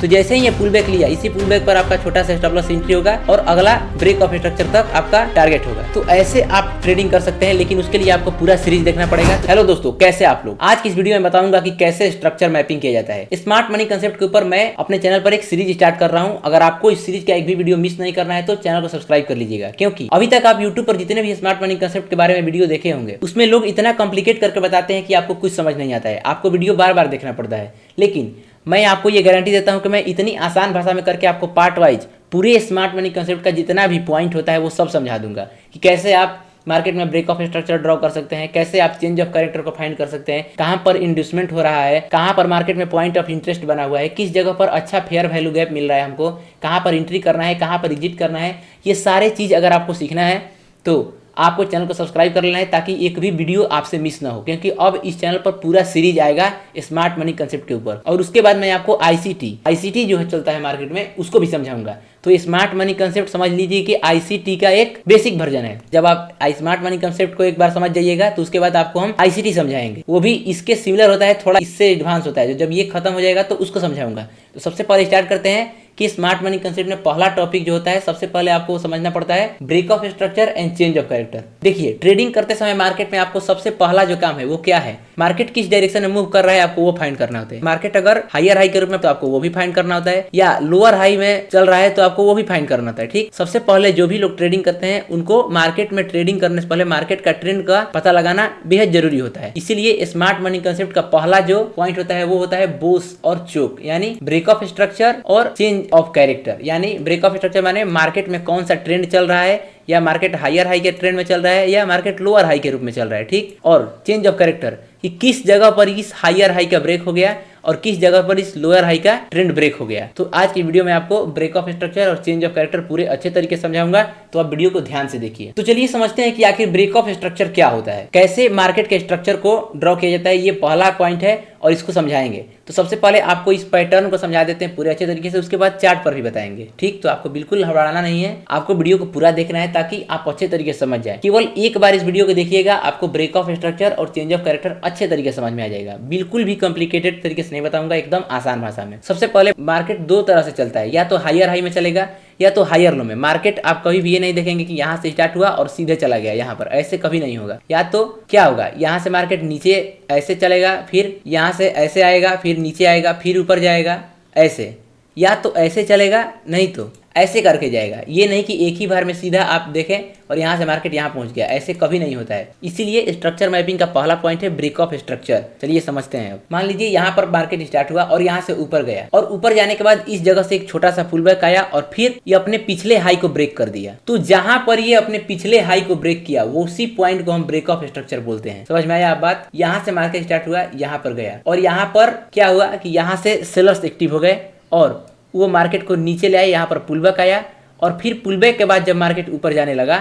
तो जैसे ही ये पुल बैक लिया, इसी पुल बैक पर आपका छोटा सा स्टॉप लॉस एंट्री होगा और अगला ब्रेक ऑफ स्ट्रक्चर तक आपका टारगेट होगा। तो ऐसे आप ट्रेडिंग कर सकते हैं, लेकिन उसके लिए आपको पूरा सीरीज देखना पड़ेगा। हेलो दोस्तों, कैसे आप लोग? आज की इस वीडियो में बताऊंगा कि कैसे स्ट्रक्चर मैपिंग किया जाता है। स्मार्ट मनी कंसेप्ट के ऊपर मैं अपने चैनल पर एक सीरीज स्टार्ट कर रहा हूँ। अगर आपको इस सीरीज का एक भी वीडियो मिस नहीं करना है तो चैनल को सब्सक्राइब कर लीजिएगा, क्योंकि अभी तक आप यूट्यूब पर जितने भी स्मार्ट मनी कंसेप्ट के बारे में वीडियो देखे होंगे, उसमें लोग इतना कॉम्प्लिकेट करके बताते हैं कि आपको कुछ समझ नहीं आता है, आपको वीडियो बार बार देखना पड़ता है। लेकिन मैं आपको ये गारंटी देता हूं कि मैं इतनी आसान भाषा में करके आपको पार्ट वाइज पूरे स्मार्ट मनी कंसेप्ट का जितना भी पॉइंट होता है वो सब समझा दूंगा कि कैसे आप मार्केट में ब्रेक ऑफ स्ट्रक्चर ड्रॉ कर सकते हैं, कैसे आप चेंज ऑफ कैरेक्टर को फाइंड कर सकते हैं, कहां पर इंड्यूसमेंट हो रहा है, कहां पर मार्केट में पॉइंट ऑफ इंटरेस्ट बना हुआ है, किस जगह पर अच्छा फेयर वैल्यू गैप मिल रहा है हमको, कहां पर एंट्री करना है, कहां पर एग्जिट करना है। ये सारे चीज़ अगर आपको सीखना है तो आपको चैनल को सब्सक्राइब कर लेना है, ताकि एक भी वीडियो आपसे मिस ना हो, क्योंकि अब इस चैनल पर पूरा सीरीज आएगा स्मार्ट मनी कंसेप्ट के ऊपर। और उसके बाद मैं आपको आईसीटी जो है चलता है मार्केट में, उसको भी समझाऊंगा। तो स्मार्ट मनी कंसेप्ट समझ लीजिए कि आईसीटी का एक बेसिक वर्जन है। जब आप स्मार्ट मनी कंसेप्ट को एक बार समझ जाइएगा तो उसके बाद आपको हम आईसीटी समझाएंगे, वो भी इसके सिमिलर होता है, थोड़ा इससे एडवांस होता है। जब ये खत्म हो जाएगा तो उसको समझाऊंगा। तो सबसे पहले स्टार्ट करते हैं कि स्मार्ट मनी कंसेप्ट में पहला टॉपिक जो होता है, सबसे पहले आपको समझना पड़ता है break of structure and change of character. देखिए, ट्रेडिंग करते समय मार्केट में आपको सबसे पहला जो काम है वो क्या है? मार्केट किस डायरेक्शन में मूव कर रहा है आपको वो फाइंड करना होता है। मार्केट अगर हायर हाई के रूप में तो आपको वो भी फाइंड करना होता है, या लोअर हाई में चल रहा है तो आपको वो भी फाइंड करना होता है। ठीक, सबसे पहले जो भी लोग ट्रेडिंग करते हैं उनको मार्केट में ट्रेडिंग करने से पहले मार्केट का ट्रेंड का पता लगाना बेहद जरूरी होता है। इसीलिए स्मार्ट मनी कंसेप्ट का पहला जो पॉइंट होता है वो होता है बोस और चोक, यानी ब्रेक ऑफ स्ट्रक्चर और चेंज ऑफ कैरेक्टर। यानी ब्रेक ऑफ स्ट्रक्चर माने मार्केट में कौन सा ट्रेंड चल रहा है, या मार्केट हायर हाई के ट्रेंड में चल रहा है या मार्केट लोअर हाई के रूप में चल रहा है। ठीक, और चेंज ऑफ कैरेक्टर कि किस जगह पर इस हायर हाई का ब्रेक हो गया और किस जगह पर इस लोअर हाई का ट्रेंड ब्रेक हो गया। तो आज की वीडियो में आपको ब्रेक ऑफ स्ट्रक्चर और चेंज ऑफ कैरेक्टर पूरे अच्छे तरीके से समझाऊंगा, तो आप वीडियो को ध्यान से देखिए। तो चलिए समझते हैं कि आखिर ब्रेक ऑफ स्ट्रक्चर क्या होता है, कैसे मार्केट के स्ट्रक्चर को ड्रॉ किया जाता है। ये पहला पॉइंट है और इसको समझाएंगे। तो सबसे पहले आपको इस पैटर्न को समझा देते हैं पूरे अच्छे तरीके से, उसके बाद चार्ट पर भी बताएंगे। ठीक, तो आपको बिल्कुल घबराना नहीं है, आपको वीडियो को पूरा देखना है ताकि आप अच्छे तरीके से समझ जाए। केवल एक बार इस वीडियो को देखिएगा, आपको ब्रेक ऑफ स्ट्रक्चर और चेंज ऑफ कैरेक्टर अच्छे तरीके से समझ में आ जाएगा। बिल्कुल भी कॉम्प्लिकेटेड तरीके से नहीं बताऊंगा, एकदम आसान भाषा में। सबसे पहले मार्केट दो तरह से चलता है, या तो हायर हाई में चलेगा या तो हायर लो में। मार्केट आप कभी भी ये नहीं देखेंगे कि यहाँ से स्टार्ट हुआ और सीधे चला गया यहाँ पर, ऐसे कभी नहीं होगा। या तो क्या होगा, यहाँ से मार्केट नीचे ऐसे चलेगा, फिर यहाँ से ऐसे आएगा, फिर नीचे आएगा, फिर ऊपर जाएगा ऐसे, या तो ऐसे चलेगा नहीं तो ऐसे करके जाएगा। ये नहीं कि एक ही बार में सीधा आप देखें और यहाँ से मार्केट यहाँ पहुँच गया, ऐसे कभी नहीं होता है। इसीलिए स्ट्रक्चर मैपिंग का पहला पॉइंट है ब्रेक ऑफ स्ट्रक्चर। चलिए समझते हैं। अब मान लीजिए यहाँ पर मार्केट स्टार्ट हुआ और यहाँ से ऊपर गया, और ऊपर जाने के बाद इस जगह से एक छोटा सा पुल बैक आया और फिर ये अपने पिछले हाई को ब्रेक कर दिया। तो जहां पर ये अपने पिछले हाई को ब्रेक किया वो उसी पॉइंट को हम ब्रेक ऑफ स्ट्रक्चर बोलते हैं। समझ में आया आप बात? यहाँ से मार्केट स्टार्ट हुआ, यहाँ पर गया, और यहाँ पर क्या हुआ कि यहाँ से सेलर्स एक्टिव हो गए और वो मार्केट को नीचे ले आए, यहाँ पर पुल बैक आया, और फिर पुलबैक के बाद जब मार्केट ऊपर जाने लगा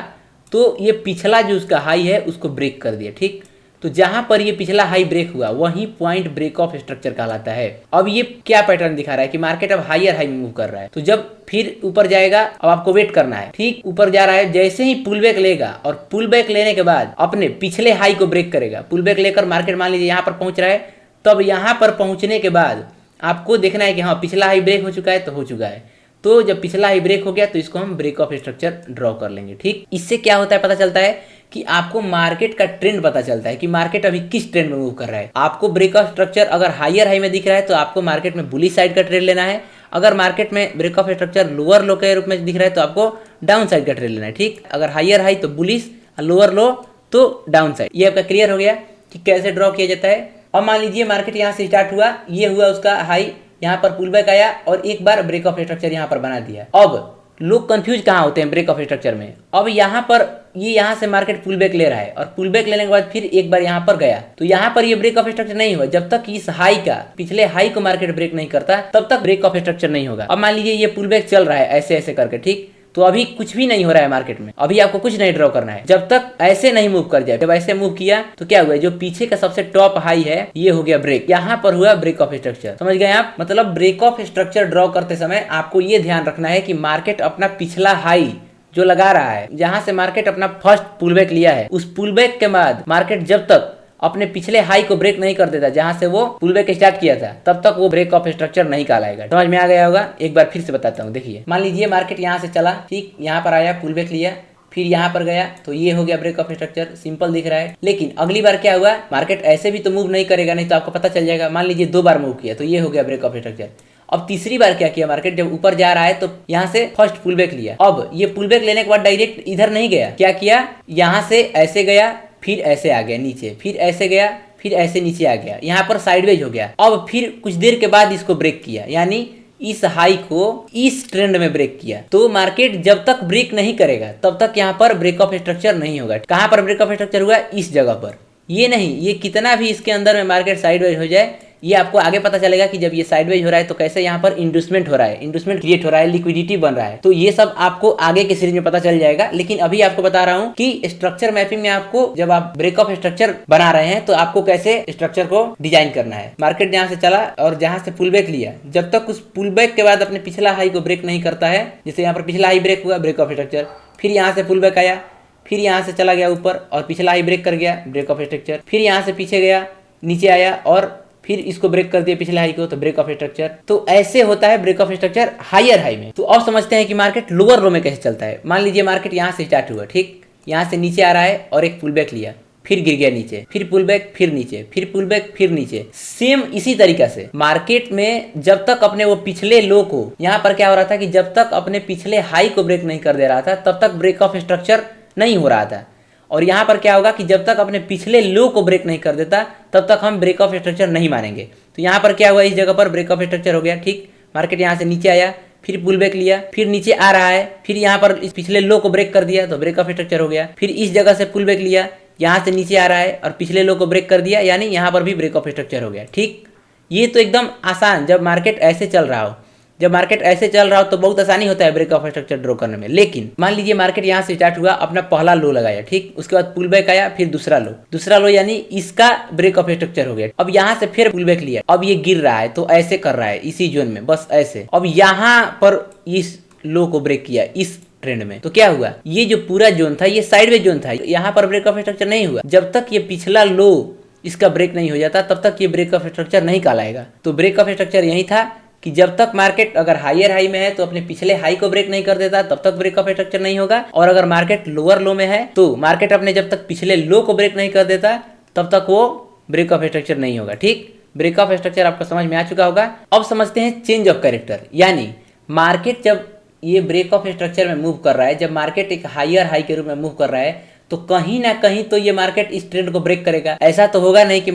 तो ये पिछला जो उसका हाई है उसको ब्रेक कर दिया। ठीक, तो जहां पर ये पिछला हाई ब्रेक हुआ वही पॉइंट ब्रेक ऑफ स्ट्रक्चर कहलाता है। अब ये क्या पैटर्न दिखा रहा है कि मार्केट अब हायर हाई में मूव कर रहा है, तो जब फिर ऊपर जाएगा अब आपको वेट करना है। ठीक, ऊपर जा रहा है, जैसे ही पुल बैक लेगा और पुल बैक लेने के बाद अपने पिछले हाई को ब्रेक करेगा। पुल बैक लेकर मार्केट मान लीजिए यहाँ पर पहुंच रहा है, तब यहाँ पर पहुंचने के बाद आपको देखना है कि हाँ पिछला हाई ब्रेक हो चुका है तो हो चुका है। तो जब पिछला हाई ब्रेक हो गया तो इसको हम ब्रेक ऑफ स्ट्रक्चर ड्रॉ कर लेंगे। ठीक, इससे क्या होता है पता चलता है कि आपको मार्केट का ट्रेंड पता चलता है कि मार्केट अभी किस ट्रेंड में मूव कर रहा है। आपको ब्रेक ऑफ स्ट्रक्चर अगर हायर हाई में दिख रहा है तो आपको मार्केट में बुलिश साइड का ट्रेंड लेना है। अगर मार्केट में break of structure lower low के रूप में दिख रहा है तो आपको डाउन साइड का ट्रेंड लेना है। ठीक, अगर हायर हाई तो बुलिश, लोअर लो तो डाउन साइड। ये आपका क्लियर हो गया कि कैसे ड्रॉ किया जाता है। अब मान लीजिए मार्केट यहाँ से स्टार्ट हुआ, ये हुआ उसका हाई, यहाँ पर पुल बैक आया और एक बार ब्रेक ऑफ स्ट्रक्चर यहाँ पर बना दिया। अब लोग कंफ्यूज कहाँ होते हैं ब्रेक ऑफ स्ट्रक्चर में? अब यहाँ पर ये यहाँ से मार्केट पुल बैक ले रहा है और पुल बैक लेने के बाद फिर एक बार यहाँ पर गया, तो यहाँ पर ये ब्रेक ऑफ स्ट्रक्चर नहीं हुआ। जब तक इस हाई का पिछले हाई को मार्केट ब्रेक नहीं करता तब तक ब्रेक ऑफ स्ट्रक्चर नहीं होगा। अब मान लीजिए ये पुल बैक चल रहा है ऐसे ऐसे करके। ठीक, तो अभी कुछ भी नहीं हो रहा है मार्केट में, अभी आपको कुछ नहीं ड्रॉ करना है जब तक ऐसे नहीं मूव कर जाए। जब ऐसे मूव किया तो क्या हुआ, जो पीछे का सबसे टॉप हाई है ये हो गया ब्रेक, यहाँ पर हुआ ब्रेक ऑफ स्ट्रक्चर। समझ गए आप? मतलब ब्रेक ऑफ स्ट्रक्चर ड्रॉ करते समय आपको ये ध्यान रखना है कि मार्केट अपना पिछला हाई जो लगा रहा है, जहां से मार्केट अपना फर्स्ट पुल बैक लिया है, उस पुल बैक के बाद मार्केट जब तक अपने पिछले हाई को ब्रेक नहीं कर देता जहां से वो पुल बैक स्टार्ट किया था, तब तक वो ब्रेक ऑफ स्ट्रक्चर नहीं कहलाएगा। समझ में आ गया होगा? एक बार फिर से बताता हूँ। देखिए, मान लीजिए मार्केट यहाँ से चला, ठीक, यहाँ पर आया, पुल बैक लिया, फिर यहाँ पर गया, तो ये हो गया ब्रेक ऑफ स्ट्रक्चर। सिंपल दिख रहा है। लेकिन अगली बार क्या हुआ, मार्केट ऐसे भी तो मूव नहीं करेगा, नहीं तो आपको पता चल जाएगा। मान लीजिए 2 बार मूव किया, तो ये हो गया ब्रेक ऑफ स्ट्रक्चर। अब तीसरी बार क्या किया, मार्केट जब ऊपर जा रहा है तो यहाँ से फर्स्ट पुल बैक लिया। अब ये पुल बैक लेने के बाद डायरेक्ट इधर नहीं गया, क्या किया, यहाँ से ऐसे गया, फिर ऐसे आ गया नीचे, फिर ऐसे गया, फिर ऐसे नीचे आ गया, यहाँ पर साइडवेज हो गया। अब फिर कुछ देर के बाद इसको ब्रेक किया, यानी इस हाई को इस ट्रेंड में ब्रेक किया। तो मार्केट जब तक ब्रेक नहीं करेगा तब तक यहाँ पर ब्रेक ऑफ स्ट्रक्चर नहीं होगा। कहाँ पर ब्रेक ऑफ स्ट्रक्चर हुआ, इस जगह पर। ये नहीं, ये कितना भी इसके अंदर में मार्केट साइडवेज हो जाए, ये आपको आगे पता चलेगा कि जब ये साइडवेज हो रहा है तो कैसे यहाँ पर इंड्यूसमेंट हो रहा है, इंड्यूसमेंट क्रिएट हो रहा है, लिक्विडिटी बन रहा है। तो ये सब आपको आगे के सीरीज में पता चल जाएगा। लेकिन अभी आपको बता रहा हूँ कि स्ट्रक्चर मैपिंग में आपको जब आप ब्रेक ऑफ स्ट्रक्चर बना रहे हैं तो आपको कैसे स्ट्रक्चर को डिजाइन करना है। मार्केट जहाँ से चला और जहाँ से पुल बैक लिया, जब तक उस पुल बैक के बाद अपने पिछला हाई को ब्रेक नहीं करता है, जैसे यहाँ पर पिछला हाई ब्रेक हुआ, ब्रेक ऑफ स्ट्रक्चर, फिर यहाँ से पुल बैक आया, फिर यहाँ से चला गया ऊपर और पिछला हाई ब्रेक कर गया, ब्रेक ऑफ स्ट्रक्चर, फिर यहाँ से पीछे गया, नीचे आया और फिर इसको ब्रेक कर दिया पिछले हाई को, तो ब्रेक ऑफ स्ट्रक्चर। तो ऐसे होता है break of structure higher high में। तो अब समझते हैं कि मार्केट लोअर लो में कैसे चलता है। मान लीजिए मार्केट यहाँ से स्टार्ट हुआ, ठीक, यहाँ से नीचे आ रहा है और एक पुल बैक लिया, फिर गिर गया नीचे, फिर पुल बैक, फिर नीचे, फिर पुल बैक, फिर नीचे। सेम इसी तरीके से मार्केट में जब तक अपने वो पिछले लो को, यहाँ पर क्या हो रहा था कि जब तक अपने पिछले हाई को ब्रेक नहीं कर दे रहा था तब तक ब्रेक ऑफ स्ट्रक्चर नहीं हो रहा था। और यहाँ पर क्या होगा कि जब तक अपने पिछले लो को ब्रेक नहीं कर देता तब तक हम ब्रेक ऑफ स्ट्रक्चर नहीं मानेंगे। तो यहाँ पर क्या हुआ, इस जगह पर ब्रेक ऑफ स्ट्रक्चर हो गया, ठीक। मार्केट यहाँ से नीचे आया, फिर पुल बैक लिया, फिर नीचे आ रहा है, फिर यहाँ पर इस पिछले लो को ब्रेक कर दिया तो ब्रेक ऑफ स्ट्रक्चर हो गया। फिर इस जगह से पुल बैक लिया, यहाँ से नीचे आ रहा है और पिछले लो को ब्रेक कर दिया, यानी यहाँ पर भी ब्रेक ऑफ स्ट्रक्चर हो गया, ठीक। ये तो एकदम आसान, जब मार्केट ऐसे चल रहा हो, जब मार्केट ऐसे चल रहा हो तो बहुत आसानी होता है ब्रेक ऑफ स्ट्रक्चर ड्रॉ करने में। लेकिन मान लीजिए मार्केट यहाँ से स्टार्ट हुआ, अपना पहला लो लगाया, ठीक, उसके बाद पुल बैक आया, फिर दूसरा लो यानी इसका ब्रेक ऑफ स्ट्रक्चर हो गया। अब यहाँ से फिर पुल बैक लिया, अब ये गिर रहा है तो ऐसे कर रहा है इसी जोन में, बस ऐसे। अब यहाँ पर इस लो को ब्रेक किया इस ट्रेंड में, तो क्या हुआ, ये जो पूरा जोन था ये साइडवेज जोन था, यहाँ पर ब्रेक ऑफ स्ट्रक्चर नहीं हुआ। जब तक ये पिछला लो इसका ब्रेक नहीं हो जाता तब तक ये ब्रेक ऑफ स्ट्रक्चर नहीं कहलाएगा। तो ब्रेक ऑफ स्ट्रक्चर यही था कि जब तक मार्केट अगर हायर हाई में है तो अपने पिछले हाई को ब्रेक नहीं कर देता तब तक ब्रेक ऑफ स्ट्रक्चर नहीं होगा। और अगर मार्केट लोअर लो में है तो मार्केट अपने जब तक पिछले लो को ब्रेक नहीं कर देता तब तक वो ब्रेक ऑफ स्ट्रक्चर नहीं होगा, ठीक। ब्रेक ऑफ स्ट्रक्चर आपको समझ में आ चुका होगा। अब समझते हैं चेंज ऑफ कैरेक्टर, यानी मार्केट जब ये ब्रेक ऑफ स्ट्रक्चर में मूव कर रहा है, जब मार्केट एक हायर हाई के रूप में मूव कर रहा है तो कहीं ना कहीं तो ये मार्केट इस ट्रेंड को ब्रेक करेगा। ऐसा तो होगा नहीं कि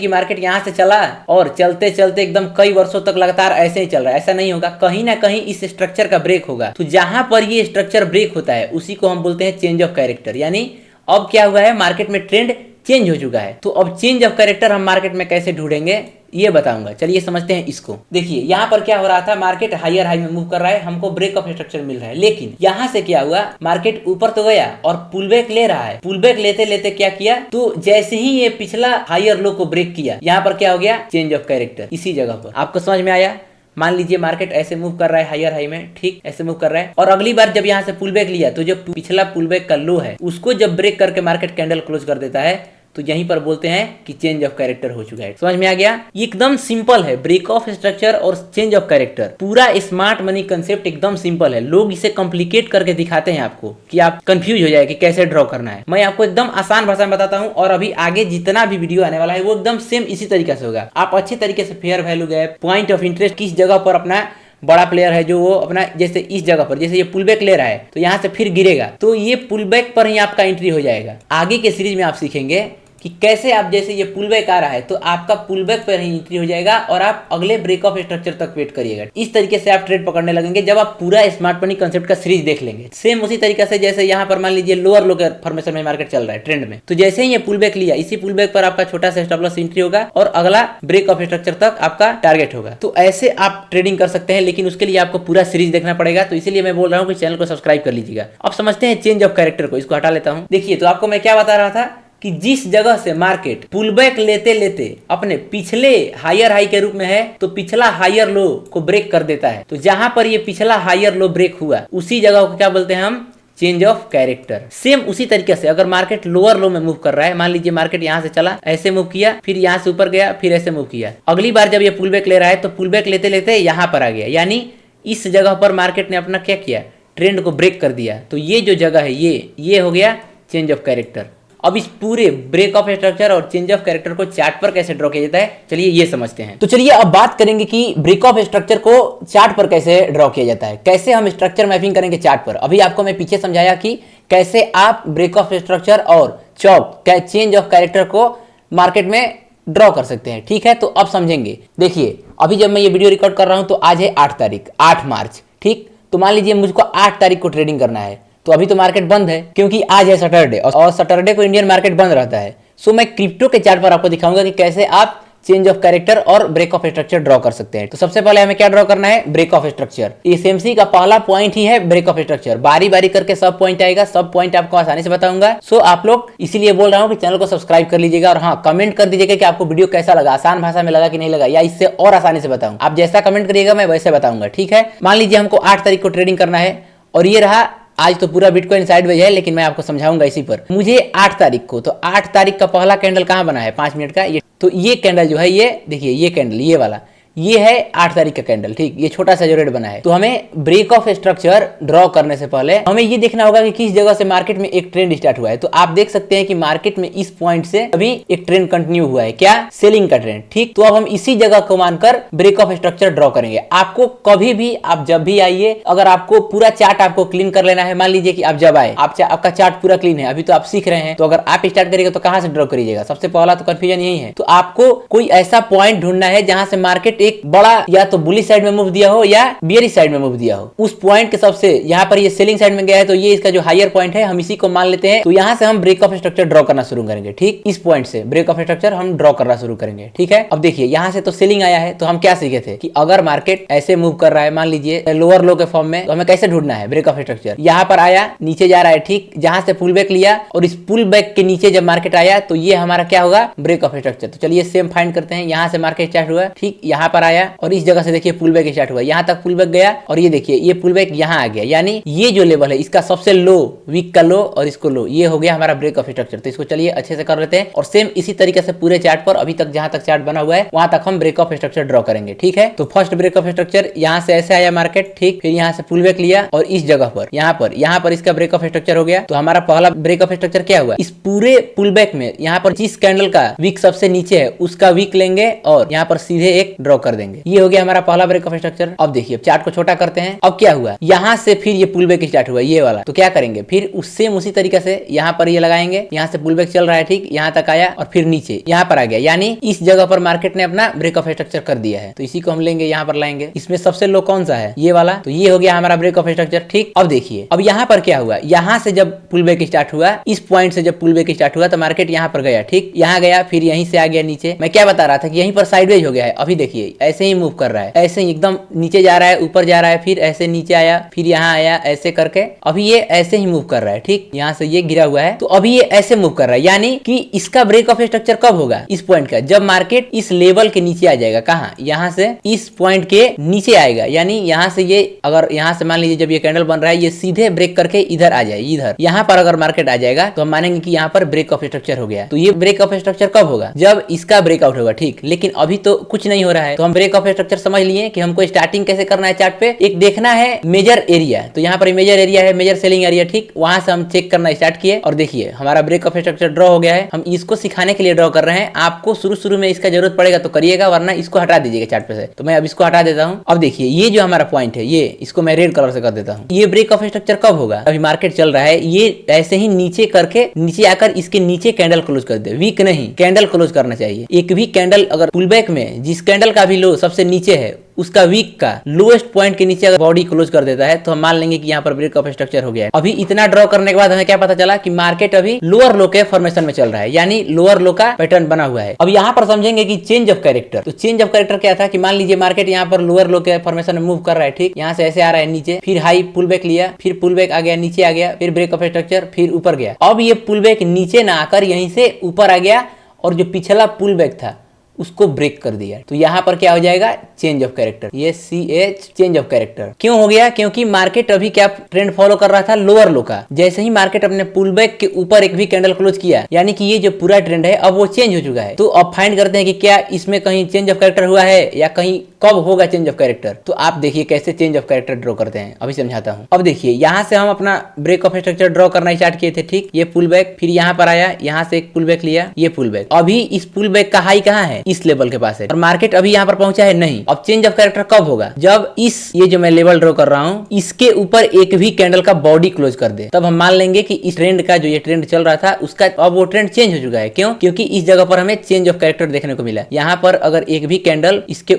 मार्केट यहाँ से चला और चलते चलते एकदम कई वर्षों तक लगातार ऐसे ही चल रहा है, ऐसा नहीं होगा। कहीं ना कहीं इस स्ट्रक्चर का ब्रेक होगा। तो जहां पर ये स्ट्रक्चर ब्रेक होता है उसी को हम बोलते हैं चेंज ऑफ कैरेक्टर। यानी अब क्या हुआ है, मार्केट में ट्रेंड चेंज हो चुका है। तो अब चेंज ऑफ कैरेक्टर हम मार्केट में कैसे ढूंढेंगे ये बताऊंगा। चलिए समझते हैं इसको। देखिए यहाँ पर क्या हो रहा था, मार्केट हायर हाई में मूव कर रहा है, हमको ब्रेक ऑफ स्ट्रक्चर मिल रहा है। लेकिन यहाँ से क्या हुआ, मार्केट ऊपर तो गया और पुल बैक ले रहा है। पुल बैक लेते लेते क्या किया, तो जैसे ही ये पिछला हायर लो को ब्रेक किया, यहाँ पर क्या हो गया, चेंज ऑफ कैरेक्टर इसी जगह पर। आपको समझ में आया। मान लीजिए मार्केट ऐसे मूव कर रहा है हायर हाई में, ठीक, ऐसे मूव कर रहा है और अगली बार जब यहाँ से पुल बैक लिया तो जो पिछला पुल बैक का लो है उसको जब ब्रेक करके मार्केट कैंडल क्लोज कर देता है तो यहीं पर बोलते हैं कि चेंज ऑफ कैरेक्टर हो चुका है। समझ में आ गया। एकदम सिंपल है ब्रेक ऑफ स्ट्रक्चर और चेंज ऑफ कैरेक्टर। पूरा स्मार्ट मनी कंसेप्ट एकदम सिंपल है। लोग इसे कॉम्प्लिकेट करके दिखाते हैं आपको कि आप कंफ्यूज हो जाए कि कैसे ड्रॉ करना है। मैं आपको एकदम आसान भाषा में बताता हूँ और अभी आगे जितना भी वीडियो आने वाला है वो एकदम सेम इसी तरीके से होगा। आप अच्छे तरीके से fair value gap, point of interest, किस जगह पर अपना बड़ा प्लेयर है जो वो अपना, जैसे इस जगह पर जैसे ये पुल बैक ले रहा है तो यहाँ से फिर गिरेगा तो ये पुल बैक पर ही आपका एंट्री हो जाएगा। आगे के सीरीज में आप सीखेंगे कि कैसे आप, जैसे ये पुल बैक आ रहा है तो आपका पुल बैक पर ही एंट्री हो जाएगा और आप अगले ब्रेक ऑफ स्ट्रक्चर तक वेट करिएगा। इस तरीके से आप ट्रेड पकड़ने लगेंगे जब आप पूरा स्मार्ट मनी कंसेप्ट का सीरीज देख लेंगे। सेम उसी तरीके से जैसे यहाँ पर मान लीजिए लोअर लो के फॉर्मेशन में मार्केट चल रहा है ट्रेंड में, तो जैसे ही ये पुल बैक लिया इसी पुल बैक पर आपका छोटा सा स्टॉप लॉस एंट्री होगा और अगला ब्रेक ऑफ स्ट्रक्चर तक आपका टारगेट होगा। तो ऐसे आप ट्रेडिंग कर सकते हैं, लेकिन उसके लिए आपको पूरा सीरीज देखना पड़ेगा। तो इसीलिए मैं बोल रहा हूँ कि चैनल को सब्सक्राइब कर लीजिएगा। अब समझते हैं चेंज ऑफ कैरेक्टर को। इसको हटा लेता हूँ। देखिए तो आपको मैं क्या बता रहा था कि जिस जगह से मार्केट पुल बैक लेते लेते अपने पिछले हायर हाई के रूप में है तो पिछला हायर लो को ब्रेक कर देता है। तो जहां पर ये पिछला हायर लो ब्रेक हुआ उसी जगह को क्या बोलते हैं हम, चेंज ऑफ कैरेक्टर। सेम उसी तरीके से अगर मार्केट लोअर लो में मूव कर रहा है, मान लीजिए मार्केट यहाँ से चला, ऐसे मूव किया, फिर यहाँ से ऊपर गया, फिर ऐसे मूव किया, अगली बार जब ये पुल बैक ले रहा है तो पुल बैक लेते लेते यहाँ पर आ गया, यानी इस जगह पर मार्केट ने अपना क्या किया, ट्रेंड को ब्रेक कर दिया। तो ये जो जगह है ये हो गया चेंज ऑफ कैरेक्टर। अब इस पूरे ब्रेक ऑफ स्ट्रक्चर और चेंज ऑफ कैरेक्टर को चार्ट पर कैसे ड्रॉ किया जाता है, चलिए ये समझते हैं। तो चलिए अब बात करेंगे कि ब्रेक ऑफ स्ट्रक्चर को चार्ट पर कैसे ड्रॉ किया जाता है, कैसे हम स्ट्रक्चर मैपिंग करेंगे चार्ट पर। अभी आपको मैं पीछे समझाया कि कैसे आप ब्रेक ऑफ स्ट्रक्चर और चेंज ऑफ कैरेक्टर को मार्केट में ड्रॉ कर सकते हैं, ठीक है। तो अब समझेंगे। देखिए अभी जब मैं ये वीडियो रिकॉर्ड कर रहा हूं तो आज है 8 तारीख, 8 मार्च, ठीक। तो मान लीजिए मुझको 8 तारीख को ट्रेडिंग करना है, तो अभी तो मार्केट बंद है क्योंकि आज है सैटरडे, और सैटरडे को इंडियन मार्केट बंद रहता है। सो मैं क्रिप्टो के चार्ट पर आपको दिखाऊंगा कि कैसे आप चेंज ऑफ कैरेक्टर और ब्रेक ऑफ स्ट्रक्चर ड्रॉ कर सकते हैं। तो सबसे पहले हमें क्या ड्रॉ करना है, ब्रेक ऑफ स्ट्रक्चर। एसएमसी का पहला पॉइंट ही है ब्रेक ऑफ स्ट्रक्चर। बारी बारी करके सब पॉइंट आएगा, सब पॉइंट आपको आसानी से बताऊंगा। सो आप लोग इसीलिए बोल रहा हूं कि चैनल को सब्सक्राइब कर लीजिएगा, और हाँ कमेंट कर दीजिएगा कि आपको वीडियो कैसा लगा, आसान भाषा में लगा कि नहीं लगा, या इससे और आसानी से बताऊं। आप जैसा कमेंट करिएगा मैं वैसे बताऊंगा, ठीक है। मान लीजिए हमको 8 तारीख को ट्रेडिंग करना है, और ये रहा आज तो पूरा बिटकॉइन साइडवेज है, लेकिन मैं आपको समझाऊंगा इसी पर। मुझे 8 तारीख को, तो 8 तारीख का पहला कैंडल कहां बना है, 5 मिनट का, ये तो ये कैंडल जो है, ये देखिए ये कैंडल, ये वाला, ये है 8 तारीख का कैंडल, ठीक। ये छोटा सा जो रेड बना है। तो हमें ब्रेक ऑफ स्ट्रक्चर ड्रॉ करने से पहले हमें ये देखना होगा कि किस जगह से मार्केट में एक ट्रेंड स्टार्ट हुआ है। तो आप देख सकते हैं कि मार्केट में इस पॉइंट से अभी एक ट्रेंड कंटिन्यू हुआ है, क्या, सेलिंग का ट्रेंड, ठीक। तो अब हम इसी जगह को मानकर ब्रेक ऑफ स्ट्रक्चर ड्रॉ करेंगे। आपको कभी भी, आप जब भी आइए, अगर आपको पूरा चार्ट आपको क्लीन कर लेना है, मान लीजिए कि आप जब आए, आपका चार्ट पूरा क्लीन है, अभी तो आप सीख रहे हैं, तो अगर आप स्टार्ट करिएगा तो कहां से ड्रॉ करिएगा, सबसे पहला तो कंफ्यूजन यही है। तो आपको कोई ऐसा पॉइंट ढूंढना है जहां से मार्केट एक बड़ा या तो बुलिश साइड में मूव दिया हो या बियरिश साइड में मूव दिया हो। उस पॉइंट के सबसे, यहाँ पर ये सेलिंग साइड में गया है, तो ये इसका जो हायर पॉइंट है हम इसी को मान लेते हैं। तो यहाँ से हम ब्रेक ऑफ स्ट्रक्चर ड्रॉ करना शुरू करेंगे, ठीक। इस पॉइंट से ब्रेक ऑफ स्ट्रक्चर हम ड्रॉ करना शुरू करेंगे, ठीक है। अब देखिए यहाँ से तो सेलिंग आया है, तो हम क्या सीखे थे कि अगर मार्केट ऐसे मूव कर रहा है, मान लीजिए लोअर लो के फॉर्म में, तो हमें कैसे ढूंढना है ब्रेक ऑफ स्ट्रक्चर। यहाँ पर आया, नीचे जा रहा है, ठीक, जहां से पुल बैक लिया, और इस पुल बैक के नीचे जब मार्केट आया तो ये हमारा क्या होगा, ब्रेक ऑफ स्ट्रक्चर। तो चलिए सेम फाइंड करते हैं। यहाँ से मार्केट स्टार्ट हुआ, ठीक, यहाँ पर आया, और इस जगह से देखिए पुल बैक स्टार्ट हुआ, यहाँ तक पुल बैक गया, और ये देखिए ये पुल बैक यहाँ आ गया, यानी ये जो लेवल है इसका सबसे लो, वीक का लो और इसको लो, ये हो गया हमारा ब्रेक ऑफ स्ट्रक्चर। तो इसको चलिए अच्छे से कर लेते हैं, और सेम इसी तरीके से पूरे चार्ट पर अभी तक जहां तक चार्ट बना हुआ है वहां तक हम ब्रेक ऑफ स्ट्रक्चर ड्रॉ करेंगे, ठीक है। तो फर्स्ट ब्रेक ऑफ स्ट्रक्चर यहाँ से ऐसे आया मार्केट, ठीक, फिर यहाँ से पुल बैक लिया, और इस जगह पर यहाँ पर इसका ब्रेक ऑफ स्ट्रक्चर हो गया। तो हमारा पहला ब्रेक ऑफ स्ट्रक्चर क्या हुआ, इस पूरे पुल बैक में यहाँ पर जिस कैंडल का वीक सबसे नीचे है उसका वीक लेंगे और यहाँ पर सीधे एक ड्रॉ कर देंगे। ये हो गया हमारा पहला ब्रेक ऑफ स्ट्रक्चर। अब देखिए चार्ट को छोटा करते हैं। अब क्या हुआ, यहाँ से फिर ये पुल बैक स्टार्ट हुआ, ये वाला। तो क्या करेंगे, फिर उससे उसी तरीके से यहाँ पर ये लगाएंगे, यहाँ से पुल बैक चल रहा है, ठीक, यहाँ तक आया और फिर नीचे यहाँ पर आ गया, यानी इस जगह पर मार्केट ने अपना ब्रेक ऑफ स्ट्रक्चर कर दिया है। तो इसी को हम लेंगे, यहाँ पर लाएंगे। इसमें सबसे लो कौन सा है, ये वाला। तो ये हो गया हमारा ब्रेक ऑफ स्ट्रक्चर, ठीक। अब देखिए अब यहाँ पर क्या हुआ, यहाँ से जब पुल बैक स्टार्ट हुआ, इस पॉइंट से जब पुल बैक स्टार्ट हुआ तो मार्केट यहाँ पर गया, ठीक, यहाँ गया, फिर यहीं से आ गया नीचे। मैं क्या बता रहा था कि यहीं पर साइडवेज हो गया है। अभी देखिए ऐसे ही मूव कर रहा है, ऐसे ही एकदम नीचे जा रहा है, ऊपर जा रहा है, फिर ऐसे नीचे आया, फिर यहाँ आया, ऐसे करके अभी ये ऐसे ही मूव कर रहा है, ठीक। यहाँ से ये गिरा हुआ है, तो अभी ये ऐसे मूव कर रहा है, यानी कि इसका ब्रेक ऑफ स्ट्रक्चर कब होगा, इस पॉइंट का, जब मार्केट इस लेवल के नीचे आ जाएगा। कहाँ, यहाँ से इस पॉइंट के नीचे आएगा, यानी यहाँ से ये, अगर यहाँ से मान लीजिए जब ये कैंडल बन रहा है, ये सीधे ब्रेक करके इधर आ जाए, इधर यहाँ पर अगर मार्केट आ जाएगा तो हम मानेंगे कि यहाँ पर ब्रेक ऑफ स्ट्रक्चर हो गया। तो ये ब्रेक ऑफ स्ट्रक्चर कब होगा, जब इसका ब्रेकआउट होगा, ठीक। लेकिन अभी तो कुछ नहीं हो रहा है, तो हम ब्रेक ऑफ स्ट्रक्चर समझ लिए कि हमको स्टार्टिंग कैसे करना है। चार्ट पे एक देखना है मेजर एरिया, तो यहाँ पर मेजर एरिया है, मेजर सेलिंग एरिया, ठीक, वहां से हम चेक करना स्टार्ट किए, और देखिए हमारा ब्रेक ऑफ स्ट्रक्चर ड्रॉ हो गया है। हम इसको सिखाने के लिए ड्रॉ कर रहे हैं, आपको शुरू में इसका जरूरत पड़ेगा तो करिएगा, वरना इसको हटा दीजिएगा चार्ट पे से। तो मैं अब इसको हटा देता हूँ। अब देखिए ये जो हमारा पॉइंट है, ये इसको मैं रेड कलर से कर देता हूँ। ये ब्रेक ऑफ स्ट्रक्चर कब होगा, अभी मार्केट चल रहा है, ये ऐसे ही नीचे करके, नीचे आकर इसके नीचे कैंडल क्लोज कर दे, वीक नहीं, कैंडल क्लोज करना चाहिए। एक भी कैंडल अगर पुल बैक में जिस कैंडल का भी लो सबसे नीचे है, उसका वीक का लोएस्ट पॉइंट के नीचे अगर बॉडी क्लोज कर देता है, तो हम मान लेंगे कि यहाँ पर ब्रेक ऑफ स्ट्रक्चर हो गया है। अभी इतना ड्रॉ करने के बाद हमें क्या पता चला कि मार्केट अभी लोअर लो के फॉर्मेशन में चल रहा है, यानी लोअर लो का पैटर्न बना हुआ है। अब यहाँ पर समझेंगे कि चेंज ऑफ कैरेक्टर। तो चेंज ऑफ कैरेक्टर क्या था कि मान लीजिए मार्केट यहाँ पर लोअर लो के फॉर्मेशन में मूव कर रहा है, ठीक, यहाँ से ऐसे आ रहा है नीचे, फिर हाई पुल बैक लिया, फिर पुल बैक आ गया, नीचे आ गया, फिर ब्रेक ऑफ स्ट्रक्चर, फिर ऊपर गया। अब ये पुल बैक नीचे ना आकर यहीं से ऊपर आ गया, और जो पिछला पुल बैक था उसको ब्रेक कर दिया। तो यहाँ पर क्या हो जाएगा, चेंज ऑफ कैरेक्टर, ये CH चेंज ऑफ कैरेक्टर क्यों हो गया, क्योंकि मार्केट अभी क्या ट्रेंड फॉलो कर रहा था, लोअर लो का। जैसे ही मार्केट अपने पुल बैक के ऊपर एक भी कैंडल क्लोज किया, यानी कि ये जो पूरा ट्रेंड है अब वो चेंज हो चुका है। तो अब फाइंड करते हैं कि क्या इसमें कहीं चेंज ऑफ कैरेक्टर हुआ है या कहीं कब होगा चेंज ऑफ कैरेक्टर। तो आप देखिए कैसे चेंज ऑफ कैरेक्टर ड्रॉ करते हैं, अभी समझाता हूं। अब देखिए यहाँ से हम अपना ब्रेक ऑफ स्ट्रक्चर ड्रॉ करना स्टार्ट किए थे, ठीक। ये पुल बैक, फिर यहाँ पर आया, यहाँ से एक पुल बैक लिया, ये पुल बैक। अभी इस पुल बैक का हाई कहाँ है, इस लेवल के पास है, और मार्केट अभी यहाँ पर पहुंचा है नहीं। अब चेंज ऑफ कैरेक्टर कब होगा, जब इस ये जो मैं लेवल ड्रॉ कर रहा हूँ इसके ऊपर एक भी कैंडल का बॉडी क्लोज कर दे, तब हम मान लेंगे कि इस ट्रेंड का जो ये ट्रेंड चल रहा था उसका अब वो ट्रेंड चेंज हो चुका है। क्यों, क्योंकि इस जगह पर हमें चेंज ऑफ कैरेक्टर देखने को मिला। यहाँ पर अगर एक भी कैंडल इसके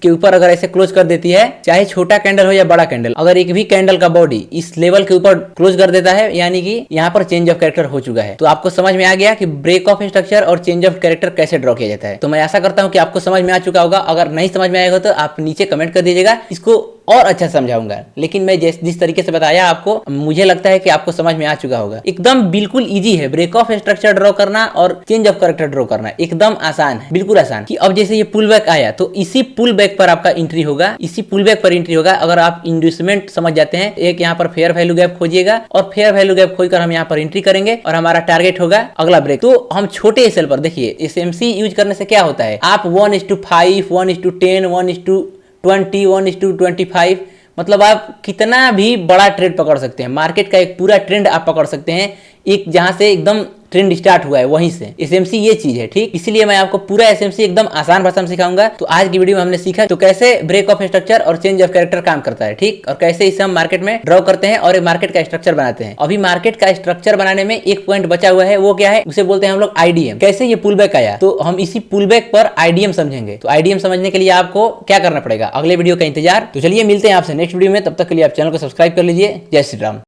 ऊपर अगर ऐसे क्लोज कर देती है, चाहे छोटा कैंडल हो या बड़ा कैंडल, अगर एक भी कैंडल का बॉडी इस लेवल के ऊपर क्लोज कर देता है, यानी कि यहाँ पर चेंज ऑफ कैरेक्टर हो चुका है। तो आपको समझ में आ गया कि ब्रेक ऑफ स्ट्रक्चर और चेंज ऑफ कैरेक्टर कैसे ड्रॉ किया जाता है। तो मैं आशा करता हूँ कि आपको समझ में आ चुका होगा। अगर नहीं समझ में आएगा तो आप नीचे कमेंट कर दीजिएगा, इसको और अच्छा समझाऊंगा। लेकिन मैं जिस तरीके से बताया आपको, मुझे लगता है कि आपको समझ में आ चुका होगा। एकदम बिल्कुल इजी है ब्रेक ऑफ स्ट्रक्चर ड्रॉ करना और चेंज ऑफ कैरेक्टर ड्रॉ करना, एकदम आसान है, बिल्कुल आसान। कि अब जैसे ये पुल बैक आया तो इसी पुल बैक पर आपका एंट्री होगा, इसी पुल बैक पर एंट्री होगा। अगर आप इंड्यूसमेंट समझ जाते हैं, एक यहाँ पर फेयर वैल्यू गैप खोजिएगा और फेयर वैल्यू गैप खोजकर हम यहाँ पर एंट्री करेंगे और हमारा टारगेट होगा अगला ब्रेक। तो हम छोटे एसएल पर देखिए, SMC यूज करने से क्या होता है, आप 1:5, 1:10, 1:20, 1:25, मतलब आप कितना भी बड़ा ट्रेड पकड़ सकते हैं। मार्केट का एक पूरा ट्रेंड आप पकड़ सकते हैं, एक जहां से एकदम ट्रेंड स्टार्ट हुआ है वहीं से। SMC ये चीज है, ठीक। इसीलिए मैं आपको पूरा SMC एकदम आसान भाषा में सिखाऊंगा। तो आज की वीडियो में हमने सीखा तो कैसे ब्रेक ऑफ स्ट्रक्चर और चेंज ऑफ कैरेक्टर काम करता है, ठीक, और कैसे इसे हम मार्केट में ड्रॉ करते हैं और एक मार्केट का स्ट्रक्चर बनाते हैं। अभी मार्केट का स्ट्रक्चर बनाने में एक पॉइंट बचा हुआ है, वो क्या है, उसे बोलते हैं हम लोग IDM। कैसे ये पुल बैक आया, तो हम इसी पुल बैक पर IDM समझेंगे। तो IDM समझने के लिए आपको क्या करना पड़ेगा, अगले वीडियो का इंतजार। तो चलिए मिलते हैं आपसे नेक्स्ट वीडियो में, तब तक के लिए आप चैनल को सब्सक्राइब कर लीजिए। जय श्री राम।